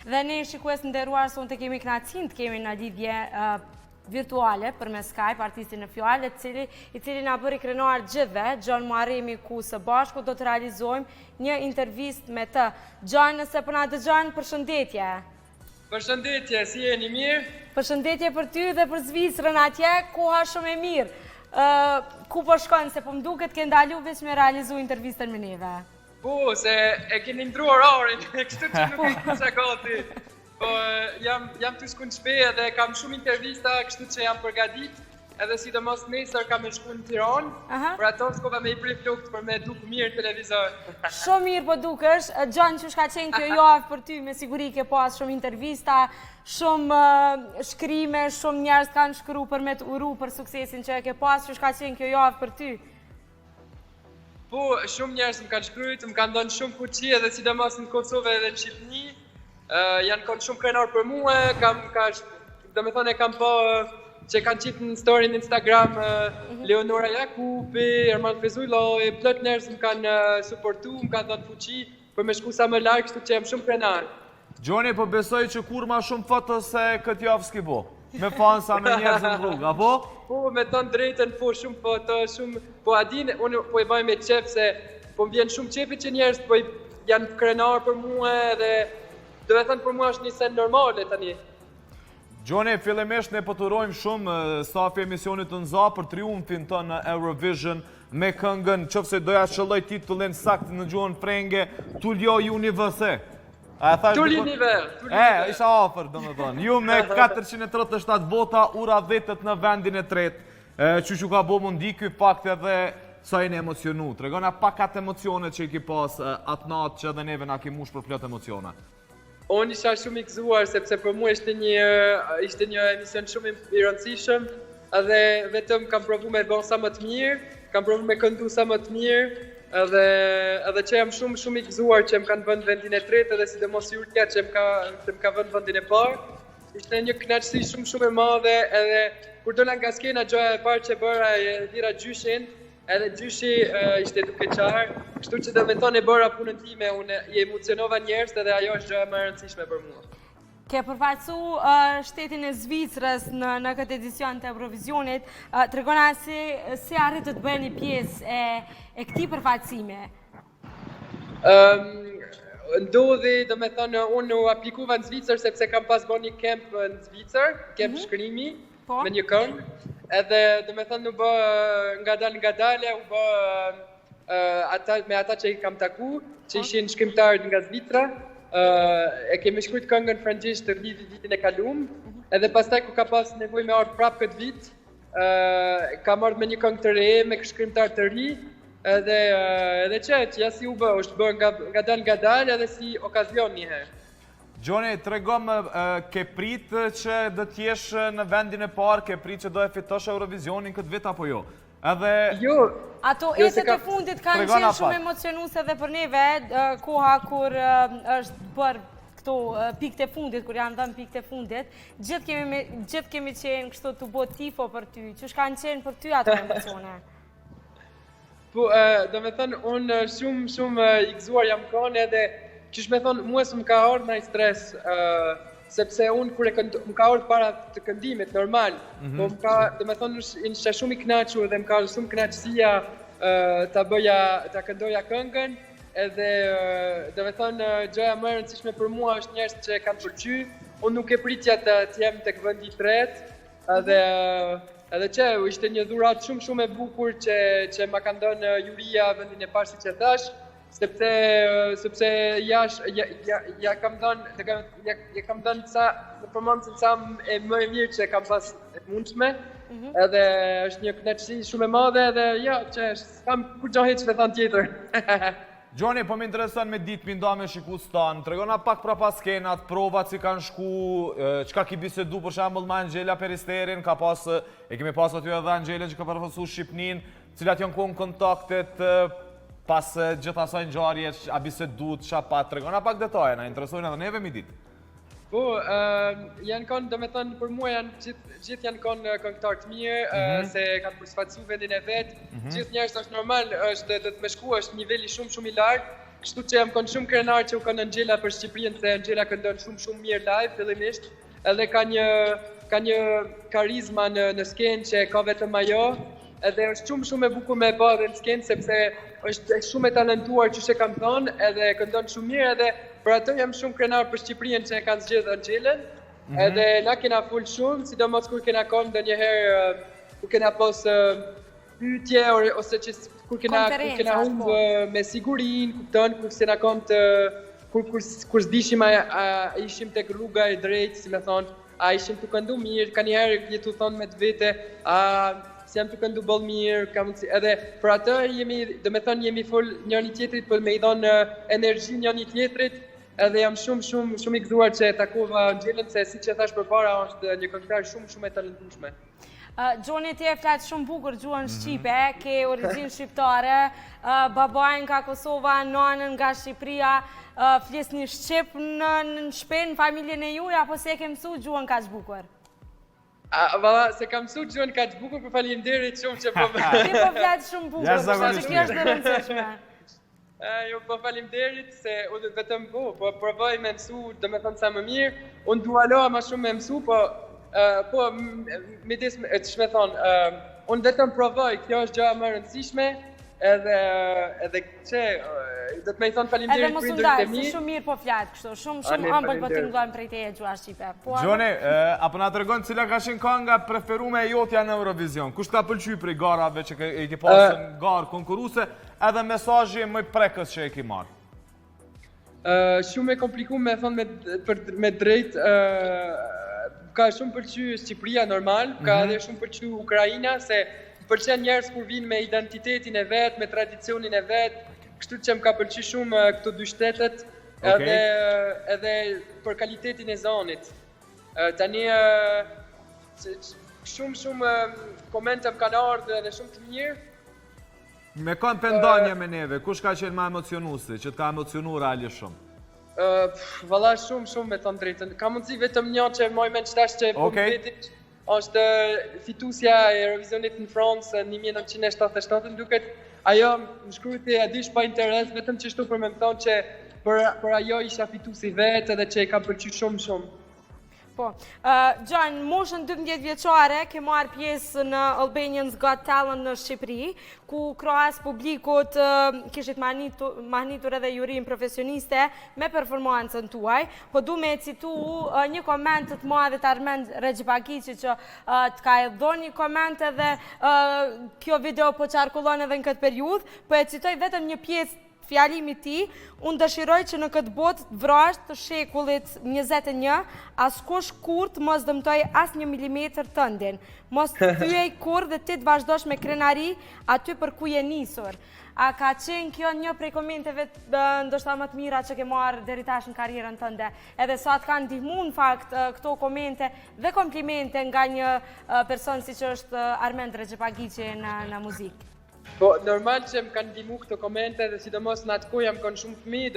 Dhe ne shikues nderuar, sonte kemi kënaqësinë të kemi në lidhje virtuale për me Skype artistin në fjalë, i cili na bëri krenar gjithve, John Muharremi, ku së bashku do të realizojmë një intervistë me të. John, nëse po na dëgjon, përshëndetje. Përshëndetje, si jeni mirë? Përshëndetje për ty dhe për Zvicrën atje, koha shumë e mirë. Ku po shkon, se po më duket ke ndalu veç me realizu intervistën me neve. Po, se e keni ndruar orin, kështu që nuk e kusha gati. Po, jam të shku në shpe dhe kam shumë intervista, kështu që jam përgadit, edhe sidomos nesër kam e shku në Tiranë, për ato s'kova me i prej flukt për me duk mirë në televizor. Shumë mirë po dukesh. John, që shka qenë kjo javë për ty, me siguri ke pas shumë intervista, shumë shkrime, shumë njerëz kanë shkru për me të uru për suksesin që e ke pas, që shka qenë kjo javë për ty? Po, shumë njerëz më kanë shkryt, më kanë dhënë shumë fuqi edhe sidomos në Kosovë edhe në Shqipni. Janë konë shumë krenar për mua, do me thonë e kam po që kanë qitë në story në Instagram Leonora Jakupi, Erman Fezujloj, plot njerëz më kanë supportu, më kanë dhënë fuqi për me shku sa më larg, kështu që jam shumë krenar. Gjoni, po besoj që kur ma shumë foto se këtë javë s'ki bo, me fanë sa me njerëz në rrugë, apo? Po, me tonë drejten, po shumë foto, shumë, po adin, unë po e baj me qef se po më vjen shumë qefi që njerëz po janë krenar për mua dhe do me thënë për mua është një sen normale tani. Gjoni, fillimisht ne pëturojmë shumë stafi emisionit të nëza për triumfin të në Eurovision me këngën, qëfëse doja shëlloj titullin sakt në gjuhën frenge, Tulljo Universe. Tulli nivel. Isha afer, do me thonë. Ju me 437 vota, ura 10 në vendin e tretë, që ka bo mundi këj fakt edhe sa jeni emocionu. Tregona pak atë emocionet që i ki pas atë natë që edhe neve na ki mush për plot emocione. Unë isha shumë i gëzuar, sepse për mua ishte një emision shumë i rëndësishëm, edhe vetëm kam provu me bërë sa më të mirë, kam provu me këndu sa më të mirë, edhe që jam shumë i gëzuar që më kanë vënë vendin e tretë edhe sidomos Jurtja që më ka vënë vendin e parë. Ishte një kënaqësi shumë e madhe edhe kur dola nga skena gjoja e parë që bëra e dhira gjyshin, edhe gjyshi ishte duke qarë, kështu që do me thonë e bëra punën time, unë i emocionova njerëz edhe ajo është gjoja më e rëndësishme për mua. Ke përfaqësu shtetin e Zvicrës në këtë edicion të Eurovisionit, tregona si arritët të bëni pjesë e këtij përfaqësime? Ndodhi, do me thonë, unë u aplikuva në Zvicër sepse kam pas bërë një kemp në Zvicër, kemp shkrimi, me një këngë, edhe do me thonë u bë nga dalë, u bë me ata që i kam taku, që ishin shkrimtarët nga Zvicra, e kemi shkrujt këngën frëngjisht të lidhë vitin e kalum, edhe pastaj ku ka pas nevoj me ardhë prapë këtë vit, ka ardhë me një këngë të re, me shkrimtar të ri, edhe që ja si u bë, është bërë nga dalë edhe si okazion njëherë. Gjoni, tregom, ke prit që do t'jesh në vendin e parë, ke prit që do e fitosh Eurovisionin këtë vit apo jo? Jo. Ato etet e fundit kanë qenë shumë emocionuse dhe për neve, koha kur është për këto pikët e fundit, kur janë dhënë pikët e fundit, gjithë kemi qenë kështu të bo tifo për ty, që kanë qenë për ty ato emocione? Po, do me thënë, unë shumë i gëzuar jam kanë edhe, që me thënë, mua së më ka ardhë në i stres, sepse unë kërë më ka ardhë para të këndimit, normal, po do me thonë, isha shumë i knaqur dhe më ka shumë knaqësia ta këndoja këngën, edhe do me thonë, gjëja më e rëndësishme për mua është njerëz që kanë pëlqy, unë nuk e pritja të jem tek vendi i tretë, edhe që ishte një dhurat shumë e bukur që ma kanë dhënë juria vendin e parë si që thash, sepse ja kam dhënë sa në përmendjen sa e më e mirë që kam pas e mundshme, edhe është një kënaqësi shumë e madhe edhe ja, që s'kam kur gjo heq me thënë tjetër. Gjoni, po më intereson me ditë mi nda me shiku stanë, tregona pak pra pas skenat, provat si kanë shku, qka ki bisedu për shambull me Angela Peristerin, e kemi pas aty edhe Angela që ka përfësu Shqipnin, cilat janë kohën kontaktet, pas gjitha saj ngjarje, a bisedu, qa pa, tregona pak detaje, na interesojnë edhe neve mi ditë. Po, janë kanë, do me thënë, për mua gjithë janë kanë këngëtar të mirë, se kanë përshfatsu vendin e vetë. Gjithë njerëz është normal, është do të me shku, është niveli shumë i lartë, kështu që jam kanë shumë krenar që u kanë Angela për Shqipërinë, se Angela këndon shumë mirë live fillimisht, edhe ka një karizma në skenë që ka vetëm ajo, edhe është shumë e bukur me e pa edhe në skenë, sepse është shumë e talentuar që kam thonë, edhe këndon shumë mirë, edhe për atë jam shumë krenar për Shqipërinë që e kanë zgjedhë Angelën, edhe na kena full shumë, sidomos kur kena konë ndonjëherë, kur kena pas pyetje ose që kur kena humbë me sigurinë, kupton, kur se na kom të kur s'dishim a ishim tek rruga e drejtë, si me thonë, a ishim të këndu mirë, ka njëherë jetu thonë me të vete, si jam të këndu bëllë mirë, edhe për atë jemi full njëri tjetrit për me i dhonë energji njëri tjetrit, edhe jam shumë i gëzuar që e takova Angelën, se si që thash përpara është një këngëtar shumë e talentueshme. Gjoni ti e fletë shumë bukur gjuhën Shqipe, ke origjinë shqiptare, babajnë nga Kosova, nanën nga Shqipëria, flisni Shqip në shpen, në familjen e juaj, apo se ke mësu gjuhën kaq bukur? Valla, se kam mësu gjuhën kaq bukur, për faleminderit shumë që po... Ti po fletë shumë bukur, që kjo është dhe rëndësishme. Jo, po faleminderit, se unë vetëm po provoj me mësu, dhe me thënë sa më mirë, unë dualoha ma shumë me mësu, po, midis, që me thonë, unë vetëm provoj, kjo është gjëja më rëndësishme, edhe që, dhe të me i thonë faleminderit për indurit e mi. Se shumë mirë po flatë kështu, shumë ambëll po të ngojmë prej teje gjua Shqipe. Gjoni, apo nga të regonë cila ka shenë kënga preferume e jotja në Eurovision? Kusht ka pëlqy prej garave që i ke pasën garë konkuruse, edhe mesazhi më prekës që i ki marë? Shumë e komplikuar me thonë me drejt, ka shumë pëlqy Shqipëria normal, ka edhe shumë pëlqy Ukraina, se pëlqen njerëz kur vinë me identitetin e vet, me tradicionin e vet, kështu që më ka pëlqy shumë këto dy shtetet, edhe për kalitetin e zonit. Tani shumë komente më kanë ardhur edhe shumë të mirë. Me kanë pendanje me neve, kush ka qenë ma emocionusi, që t'ka emocionu reali shumë? Valla shumë me të drejtën. Ka mundësi vetëm një që moj me qëtash që po më vetit, është fitusja e Eurovisionit në Francë në 1977, duket ajo më shkrujti e dish pa interes, vetëm që shtu për me më thonë që për ajo isha fitusi vetë edhe që i ka pëlqy shumë. Po, Gjan, moshën 12 vjeqare ke marrë pjesë në Albanian's Got Talent në Shqipëri, ku kroas publikut kishit mahnitur edhe jurin profesioniste me performancën tuaj, po du me citu një koment të madhe të Armend Regjipagici që të ka edho një koment edhe kjo video po qarkullon edhe në këtë periudhë, po e citoj vetëm një pjesë fjalimi ti, unë dëshiroj që në këtë botë vrasht të shekullit 21, askush kur të mos dëmtoj as 1 milimetër tëndin. Mos të thyej kur dhe ti të vazhdosh me krenari aty për ku je nisur. A ka qenë kjo një prej komenteve ndoshta më të mira që ke marrë deri tash në karrierën tënde? Edhe sa të kanë ndihmu në fakt këto komente dhe komplimente nga një person si që është Armend Regjipagici në muzikë? Po, normal që më kanë ndihmu këto komente dhe sidomos në atë kohë jam kanë shumë fëmijë,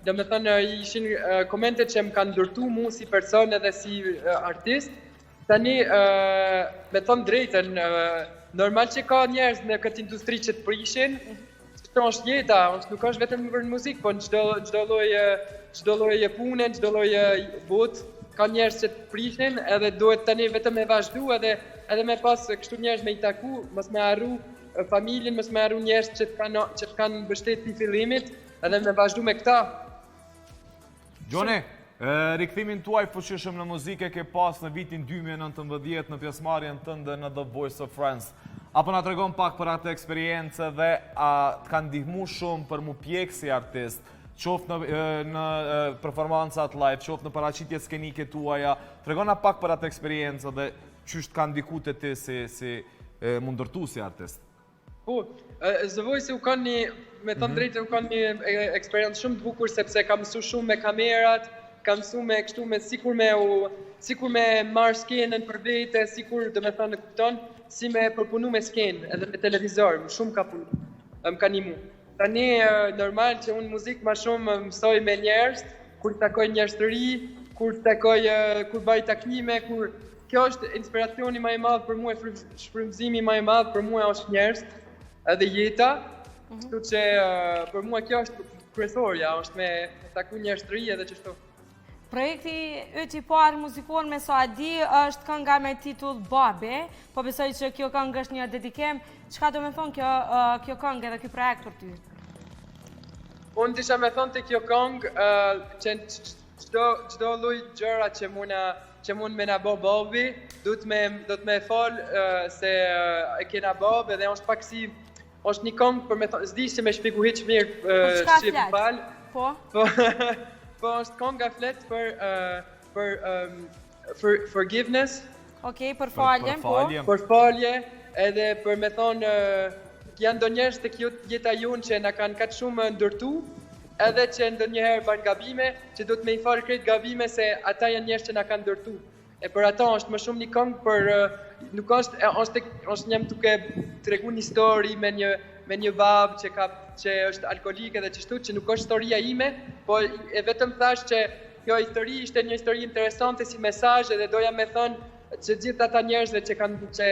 dhe me thonë ishin komente që më kanë ndërtu mu si person edhe si artist. Tani, me thonë drejten, normal që ka njerëz në këtë industri që të prishin, që është jeta, nuk është vetëm për muzikë, po në çdo lloj pune, çdo lloj botë, ka njerëz që të prishin edhe duhet tani vetëm me vazhdu edhe me pas kështu njerëz me i taku, mos me harru familjen, mos me harru njerëz që të kanë mbështet pi fillimit, edhe me vazhdu me këta. Gjoni, rikthimin tuaj fuqishëm në muzike ke pas në vitin 2019 në pjesëmarrjen tënde në The Voice of France. Apo na tregon pak për atë eksperiencë dhe a të kanë ndihmu shumë për mu pjek si artist, qoftë në performancat live, qoftë në paraqitje skenike tuaja, tregona pak për atë eksperiencë dhe qysh të kanë ndiku të ti si mundërtu si artist. Po, The Voice u kanë një, me të drejtë u kanë një eksperiencë shumë të bukur sepse kam mësu shumë me kamerat, kam mësu me kështu me sikur me marrë skenën për vete, sikur do me thënë kupton, si me përpunu me skenë edhe me televizor, më shumë ka punu, më ka nimu. Tani normal që unë muzikë ma shumë mësoj me njerëz, kur takoj njerëz të ri, kur baj takime, kur kjo është inspiracioni më i madh për mua, shfrytëzimi më i madh për mua është njerëz, edhe jeta, Kështu që për mua kjo është kryesorja, është me taku njerëztëri edhe çështo. Projekti yt i parë muzikor me sa e di është kënga me titull Babe, po besoj që kjo këngë është një dedikim. Çka do me thonë kjo këngë edhe ky projekt për ty? Unë disha me thonë të kjo këngë që çdo lloj gjëra që mund me na bë babi, do të me fol se e kena babë dhe është pak si është një këngë për me thonë, s'di se me shpiku hiç mirë shqip fal. Po. Po është kënga flet për forgiveness. Okej, për falje, po. Për falje, edhe për me thonë janë do njerëz tek jeta jonë që na kanë kaq shumë ndërtu, edhe që ndonjëherë bajnë gabime, që do të me i falë krejt gabime se ata janë njerëz që na kanë ndërtu. E për ata është më shumë një këngë për nuk është jam duke tregu një histori me një babë që është alkolik edhe çështu që nuk është historia ime, po e vetëm thash që kjo histori ishte një histori interesante si mesazh edhe doja me thënë që gjithë ata njerëzve që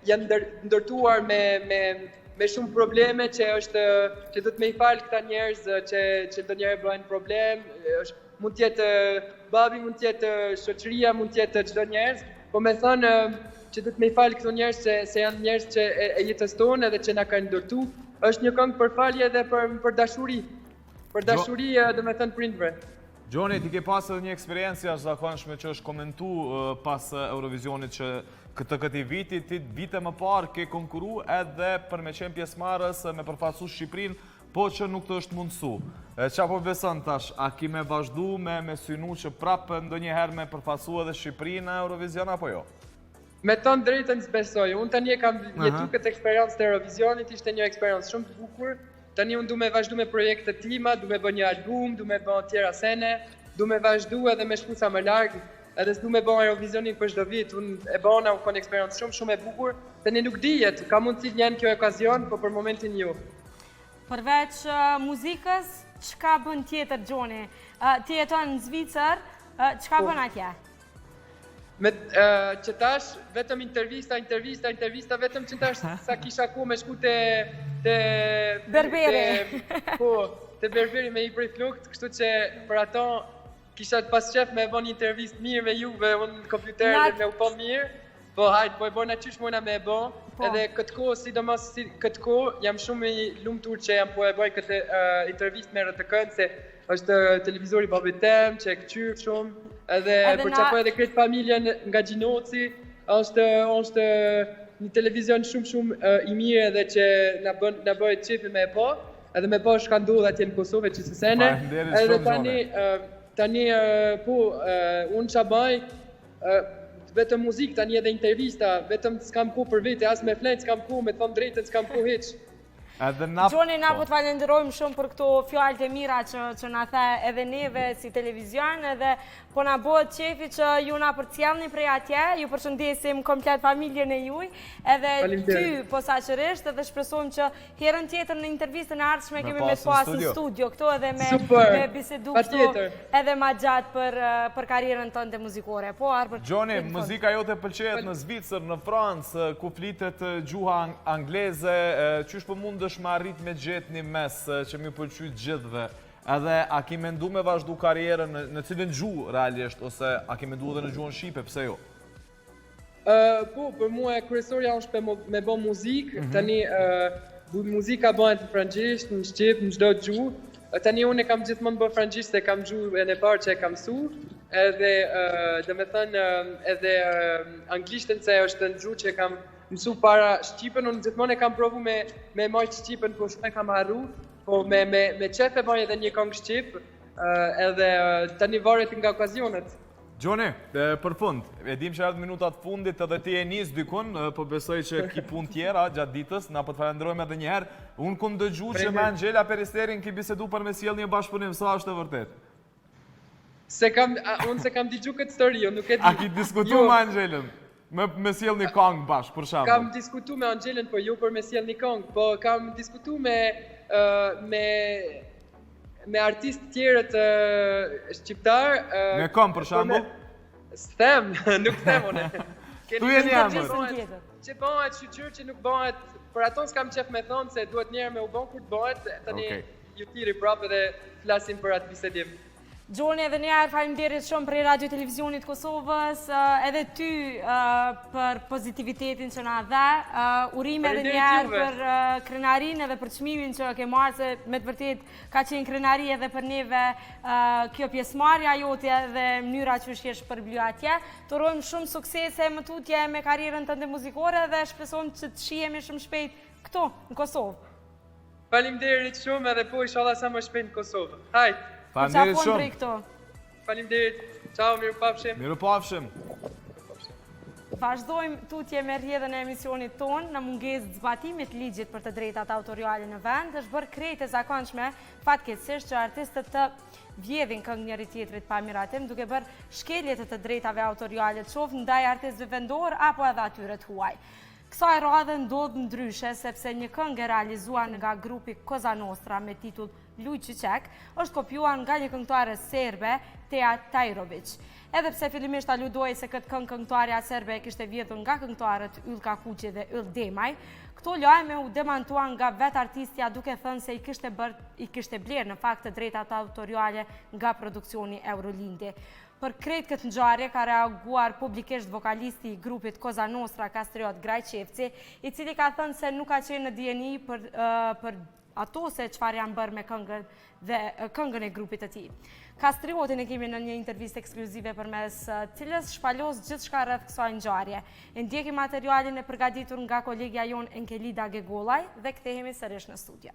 janë ndërtuar me shumë probleme që do të me i falë këta njerëz që ndonjëherë bëjnë problem, mund t'jetë babi, mund t'jetë shoqëria, mund t'jetë çdo njerëz, po me thënë që do të me i falë këto njerëz se janë njerëz që e jetës tonë edhe që na kanë ndërtu. Është një këngë për falje dhe për dashuri. Për dashuri do me thënë prindve. Gjoni, ti ke pasë edhe një eksperiencë jashtëzakonshme që është komentu pas Eurovisionit që këtij viti, ti vite më parë ke konkuru edhe për me qenë pjesëmarrës me përfaqësu Shqipërinë, po që nuk të është mundësu. Qa po beson tash, a ki me vazhdu me synu që prapë ndonjëherë me përfaqësu edhe Shqipërinë në Eurovision apo jo? Me tonë drejtën s'besoj, unë tani e kam jetu këtë eksperiencë të Eurovisionit, ishte një eksperiencë shumë të bukur. Tani unë du me vazhdu me projekte tima, du me bë një album, du me bë tjera sene, du me vazhdu edhe me shku sa më largë, edhe s'du me bë Eurovisionin për çdo vit, unë e bëna u kon eksperiencë shumë e bukur, tani nuk dijet, ka mundësi njën kjo okazion, po për momentin jo. Përveç muzikës, çka bën tjetër Gjoni? Ti jeton në Zvicër, çka bën atje? Që tash, vetëm intervista, vetëm që tash sa kisha ku me shku te Berberi. Po, te Berberi me i prej flukt, kështu që për ato kisha të pas qef me bon një intervist mirë me juve, unë në kompjuter dhe me u po mirë. Po hajtë, po e bona qysh mona me e bo, edhe këtë ko, sidomos këtë ko, jam shumë i lumtur që jam po e boj këtë intervist me RTK-n, se është televizori babit tem, që e këqyrë shumë, edhe për që po edhe kretë familjen nga Gjinoci, është një televizion shumë i mirë edhe që na bëjt qipi me e po, edhe me po shkandu dhe atje në Kosovë, që së sene, edhe tani, po, unë që bëj, vetëm muzikë, tani edhe intervista, vetëm s'kam ku për vete, as me flenë s'kam ku, me thonë drejtën s'kam ku heq. Gjoni, na po të falenderojmë shumë për këto fjallët e mira që na the edhe neve si televizion, edhe po na bëhet qefi që ju na përcjellni prej atje, ju përshëndesim komplet familjen e juj, edhe ty posaçërisht, edhe shpresojmë që herën tjetër në intervistën e ardhshme kemi me pas në studio këto edhe me bisedu këto edhe ma gjatë për karrierën tënde muzikore. Gjoni, muzika jote pëlqejet në Zvicër, në Francë, ku flitet gjuha angleze, qysh po mundësh me arrit me gjetë një mes që mi pëlqyt gjithve, edhe a ki mendu me vazhdu karrierën në cilin gjuhë realisht, ose a ki mendu edhe në gjuhën Shqipe, pse jo? Po, për mua kryesorja është me bo muzikë, tani muzika bëhet në frangjisht, në Shqip, në çdo gjuhë. Tani unë e kam gjithmonë bë frangjisht, se kam gjuhë e parë që e kam su, edhe dhe me thënë edhe anglishtën se është në gjuhë që e kam mësu para Shqipën, unë gjithmonë e kam provu me majtë Shqipën, po shumë e kam harru, po me qef e bëj edhe një këngë Shqip, edhe tani varet nga okazionet. Gjoni, për fund, e dim që erdhë minutat fundit edhe ti e njës dykun, po besoj që ki pun tjera gjatë ditës, na po të falenderojmë edhe njëherë. Unë kun dëgju që me Angela Peristerin ki bisedu për me sjell një bashkëpunim, sa është e vërtet? Unë se kam digju këtë story, unë nuk e di. A ki diskutu me Angelën? Me sjell një kongë bashkë, për shembull. Kam diskutu me Angelën, po jo për me sjell një kongë, po kam diskutu me artistë tjerët shqiptar. Me kom, për shembull? S'them, nuk them une. Tu jeni jamër. Që bëhet shqyqyr që nuk bëhet për ato s'kam qef me thonë se duhet njerë me u bon kur të bëhet, tani Okej. ju tiri prapë dhe flasim për atë bisedim. Gjoni, edhe njerë faleminderit shumë për Radio Televizionit Kosovës, edhe ty për pozitivitetin që na dhe, urime edhe njerë për krenarin edhe për çmimin që ke marrë, se me të vërtet ka qenë krenari edhe për neve kjo pjesëmarrja jote dhe mënyra që shkesh për blyu atje. Të urojmë shumë suksese më tutje me karrierën tënde muzikore dhe shpresojmë që të shihemi shumë shpejt këtu në Kosovë. Faleminderit shumë edhe po inshallah sa më shpejt në Kosovë. Hajt! Faleminderit Qafon prej shumë. këto. Faleminderit. Ciao, mirupafshim. Mirupafshim. Vazhdojmë tutje me rrjedhën e emisionit tonë në mungesë zbatimit ligjit për të drejtat autoriale në vend, është bërë krejt e zakonshme fatkeqësisht që artistët të vjedhin këngë njëri tjetrit pa miratim, duke bërë shkelje të drejtave autoriale të qoftë ndaj artistëve vendor apo edhe atyre të huaj. Kësaj radhe ndodh ndryshe sepse një këngë e realizuar nga grupi Koza Nostra me titull Luj Qiqek është kopjuar nga një këngëtare serbe, Teja Tajrović. Edhe pse fillimisht aludoi se këtë këngë këngëtarja serbe e kishte vjedhur nga këngëtarët Yll Kakuqi dhe Yll Demaj, këto lajme u demantuan nga vetë artistja duke thënë se i kishte blerë në fakt të drejtat autoriale nga produksioni Eurolindi. Për krejt këtë ngjarje ka reaguar publikisht vokalisti i grupit Koza Nostra Kastriot Grajqevci, i cili ka thënë se nuk ka qenë në dieni për ato se çfarë janë bërë me këngën e grupit të tij. Kastriotin e kemi në një intervistë ekskluzive përmes cilës shpalos gjithçka rreth kësaj ngjarje. E ndjekim materialin e përgatitur nga kolegja jon Enkelida Gegollaj dhe kthehemi sërish në studio.